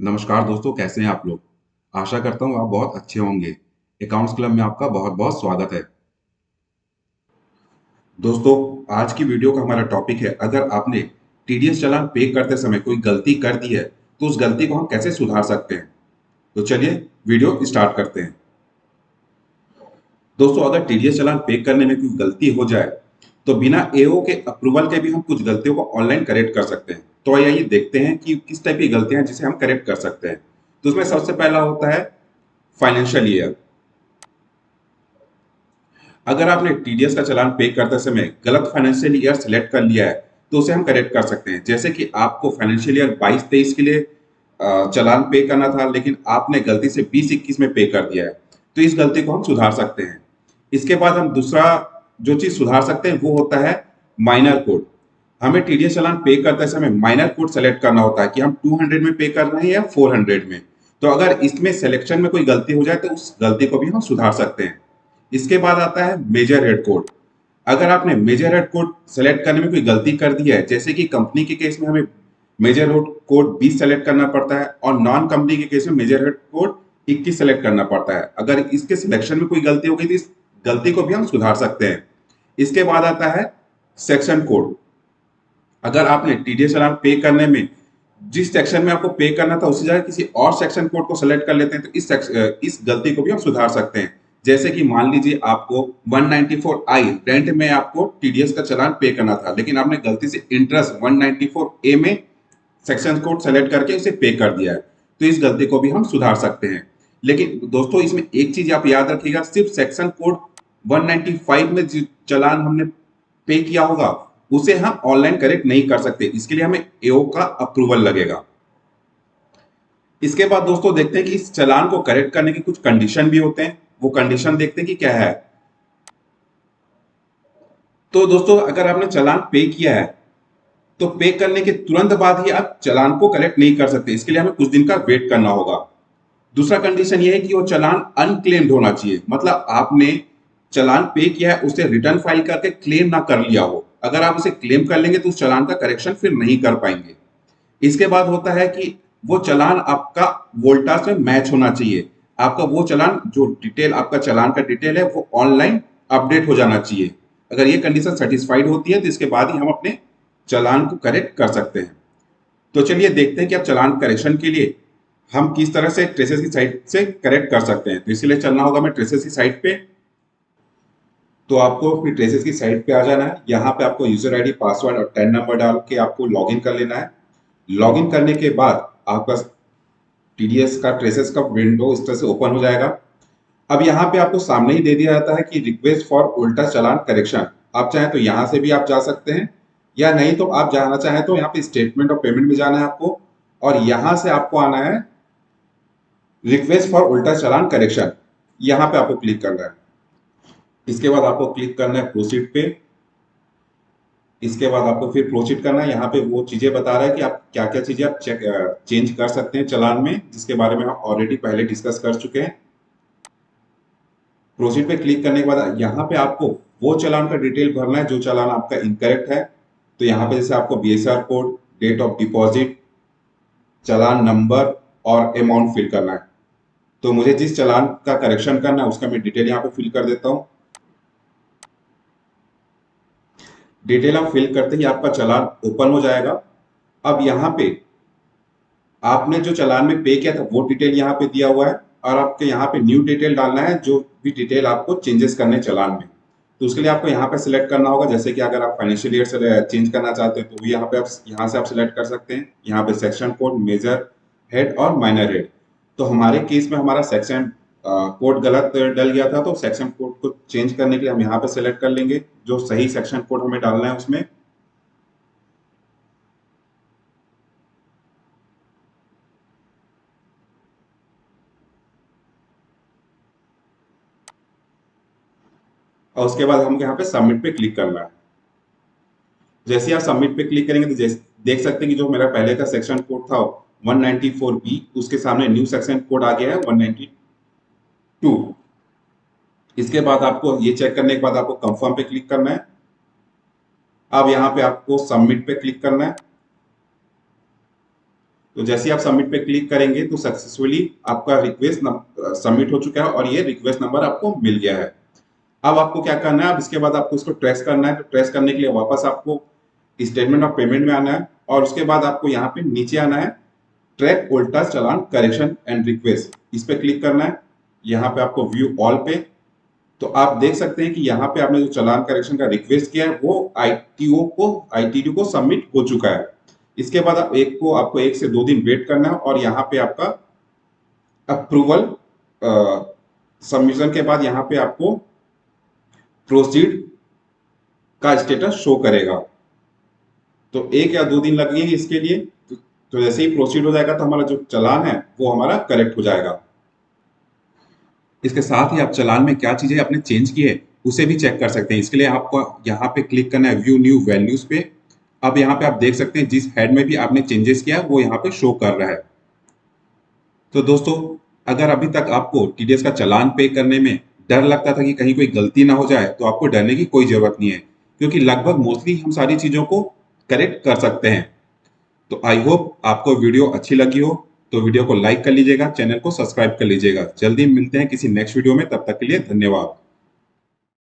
नमस्कार दोस्तों, कैसे हैं आप लोग? आशा करता हूँ आप बहुत अच्छे होंगे। अकाउंट्स क्लब में आपका बहुत-बहुत स्वागत है। दोस्तों, आज की वीडियो का हमारा टॉपिक है, अगर आपने टीडीएस चालान पे करते समय कोई गलती कर दी है, तो उस गलती को हम कैसे सुधार सकते हैं? तो चलिए वीडियो स्टार्ट करते हैं। दोस्तों, अगर टीडीएस चालान पे करने में कोई गलती हो जाए, तो बिना एओ के अप्रूवल के भी हम कुछ गलतियों को ऑनलाइन करेक्ट कर सकते हैं। तो आइए देखते हैं कि किस टाइप की गलतियां हैं जिसे हम करेक्ट कर सकते हैं। तो उसमें सबसे पहला होता है फाइनेंशियल ईयर। अगर आपने टीडीएस का चालान पे करते समय गलत फाइनेंशियल ईयर सेलेक्ट कर लिया है, तो उसे हम करेक्ट कर सकते हैं। जैसे कि आपको फाइनेंशियल ईयर 22-23 के लिए चालान पे करना था, लेकिन आपने गलती से 20-21 में पे कर दिया है, तो इस गलती को हम सुधार सकते हैं। इसके बाद हम दूसरा जो चीज सुधार सकते हैं वो होता है माइनर कोड। हमें टीडीएस चालान पे करते समय माइनर कोड सेलेक्ट करना होता है कि हम 200 में पे कर रहे हैं या 400 में। तो अगर इसमें सिलेक्शन में कोई गलती हो जाए तो उस गलती को भी हम सुधार सकते हैं। इसके बाद आता है मेजर हेड कोड। अगर आपने मेजर हेड कोड सेलेक्ट करने में कोई गलती कर दी है, जैसे कि कंपनी के केस में हमें मेजर हेड कोड 20 सेलेक्ट करना पड़ता है और नॉन कंपनी के केस में मेजर हेड कोड 21 सेलेक्ट करना पड़ता है। अगर इसके सिलेक्शन में कोई गलती हो गई तो इस गलती को भी हम सुधार सकते हैं। इसके बाद आता है सेक्शन कोड। अगर आपने टीडीएस चालान पे करने में जिस सेक्शन में आपको पे करना था उसी जगह किसी और सेक्शन कोड को सेलेक्ट कर लेते हैं, तो इस गलती को भी हम सुधार सकते हैं। जैसे कि मान लीजिए आपको 194 आई रेंट में आपको टीडीएस का चालान पे करना था, लेकिन आपने गलती से इंटरेस्ट 194 ए में सेक्शन कोड सेलेक्ट करके उसे पे कर दिया है, तो इस गलती को भी हम सुधार सकते हैं। लेकिन दोस्तों, इसमें एक चीज आप याद रखिएगा, सिर्फ सेक्शन कोड 195 में जो चालान हमने पे किया होगा उसे हम ऑनलाइन करेक्ट नहीं कर सकते। इसके लिए हमें एओ का अप्रूवल लगेगा। इसके बाद दोस्तों देखते हैं कि इस चालान को करेक्ट करने के कुछ कंडीशन भी होते हैं। वो कंडीशन देखते हैं कि क्या है। तो दोस्तों, अगर आपने चालान पे किया है तो पे करने के तुरंत बाद ही आप चालान को कलेक्ट नहीं कर सकते। इसके लिए हमें कुछ दिन का वेट करना होगा। दूसरा कंडीशन ये है कि वो चालान अनक्लेम्ड होना चाहिए, मतलब आपने चालान पे किया है उसे रिटर्न फाइल करके क्लेम ना कर लिया हो। अगर आप उसे क्लेम कर लेंगे तो उस चालान का करेक्शन फिर नहीं कर पाएंगे। इसके बाद होता है कि वो चालान आपका वोल्टास में मैच होना चाहिए। आपका वो चालान जो डिटेल आपका चालान का डिटेल है वो ऑनलाइन अपडेट हो जाना चाहिए। अगर ये कंडीशन सेटिस्फाइड होती है तो इसके बाद ही हम अपने चालान को करेक्ट कर सकते हैं। तो चलिए देखते हैं कि अब चालान करेक्शन के लिए हम किस तरह से ट्रेसेस की साइट से करेक्ट कर सकते हैं। तो इसलिए चलना होगा हमें ट्रेसेस की साइट पे। तो आपको फिर ट्रेसेस की साइट पे आ जाना है। यहाँ पे आपको यूजर आईडी पासवर्ड और टैन नंबर डाल के आपको लॉगिन कर लेना है। लॉगिन करने के बाद आपका टीडीएस का ट्रेसेस का विंडो इस तरह से ओपन हो जाएगा। अब यहाँ पे आपको सामने ही दे दिया जाता है कि रिक्वेस्ट फॉर उल्टा चालान करेक्शन। आप चाहें तो यहाँ से भी आप जा सकते हैं, या नहीं तो आप जाना चाहें तो यहाँ पे स्टेटमेंट ऑफ पेमेंट में जाना है आपको, और यहाँ से आपको आना है रिक्वेस्ट फॉर उल्टा चालान करेक्शन। यहाँ पे आपको क्लिक करना है। इसके बाद आपको क्लिक करना है प्रोसीड पे। इसके बाद आपको फिर प्रोसीड करना है। यहाँ पे वो चीजें बता रहा है कि आप क्या क्या चीजें आप चेंज कर सकते हैं चालान में, जिसके बारे में हम ऑलरेडी पहले डिस्कस कर चुके हैं। प्रोसीड पे क्लिक करने के बाद यहाँ पे आपको वो चालान का डिटेल भरना है जो चालान आपका इनकरेक्ट है। तो यहाँ पे जैसे आपको BSR code, date of deposit, चालान नंबर और अमाउंट फिल करना है। तो मुझे जिस चालान का करेक्शन करना है उसका मैं डिटेल यहाँ पे फिल कर देता हूँ। डिटेल आप फिल करते ही आपका चालान ओपन हो जाएगा। अब यहाँ पे आपने जो चालान में पे किया था वो डिटेल यहाँ पे दिया हुआ है, और आपके यहाँ पे न्यू डिटेल डालना है, जो भी डिटेल आपको चेंजेस करने चालान में। तो उसके लिए आपको यहाँ पे सिलेक्ट करना होगा। जैसे कि अगर आप फाइनेंशियल ईयर से चेंज करना चाहते हैं तो भी यहाँ से आप सिलेक्ट कर सकते हैं। यहाँ पे सेक्शन कोड, मेजर हेड और माइनर हेड। तो हमारे केस में हमारा सेक्शन कोड गलत डल गया था, तो सेक्शन कोड को चेंज करने के लिए हम यहाँ पे सिलेक्ट कर लेंगे जो सही सेक्शन कोड हमें डालना है उसमें। और उसके बाद हम यहाँ पे सबमिट पे क्लिक करना है। जैसे ही आप सबमिट पे क्लिक करेंगे तो जैसे देख सकते हैं कि जो मेरा पहले का सेक्शन कोड था 194 बी, उसके सामने न्यू सेक्शन कोड आ गया है 192। इसके बाद आपको ये चेक करने के बाद आपको कंफर्म पे क्लिक करना है। अब यहाँ पे आपको सबमिट पे क्लिक करना है। तो जैसे ही आप सबमिट पे क्लिक करेंगे तो सक्सेसफुली आपका रिक्वेस्ट सबमिट हो चुका है और ये रिक्वेस्ट नंबर आपको मिल गया है। अब आपको क्या करना है, अब इसके बाद आपको इसको ट्रेस करना है। तो ट्रेस करने के लिए वापस आपको स्टेटमेंट ऑफ पेमेंट में आना है और उसके बाद आपको यहाँ पे नीचे आना है, track old task challan correction and request, इस पे क्लिक करना है। यहाँ पे आपको व्यू ऑल पे, तो आप देख सकते हैं कि यहाँ पे आपने जो चालान करेक्शन का रिक्वेस्ट किया है वो आईटीडी को सबमिट हो चुका है। इसके बाद आपको 1 से 2 दिन वेट करना है और यहाँ पे आपका अप्रूवल सबमिशन के बाद यहाँ पे आपको प्रोसीड का स्टेटस शो करेगा। तो 1 या 2 दिन लगेंगे इसके लिए। तो जैसे ही प्रोसीड हो जाएगा तो हमारा जो चालान है वो हमारा करेक्ट हो जाएगा। इसके साथ ही आप चालान में क्या चीजें आपने चेंज की है उसे भी चेक कर सकते हैं। इसके लिए आपको यहाँ पे क्लिक करना है व्यू न्यू वैल्यूज पे। अब यहाँ पे आप देख सकते हैं जिस हेड में भी आपने चेंजेस किया वो यहाँ पे शो कर रहा है। तो दोस्तों, अगर अभी तक आपको टीडीएस का चालान पे करने में डर लगता था कि कहीं कोई गलती ना हो जाए, तो आपको डरने की कोई जरूरत नहीं है, क्योंकि लगभग मोस्टली हम सारी चीजों को करेक्ट कर सकते हैं। तो आई होप आपको वीडियो अच्छी लगी हो, तो वीडियो को लाइक कर लीजिएगा, चैनल को सब्सक्राइब कर लीजिएगा। जल्दी मिलते हैं किसी नेक्स्ट वीडियो में, तब तक के लिए धन्यवाद।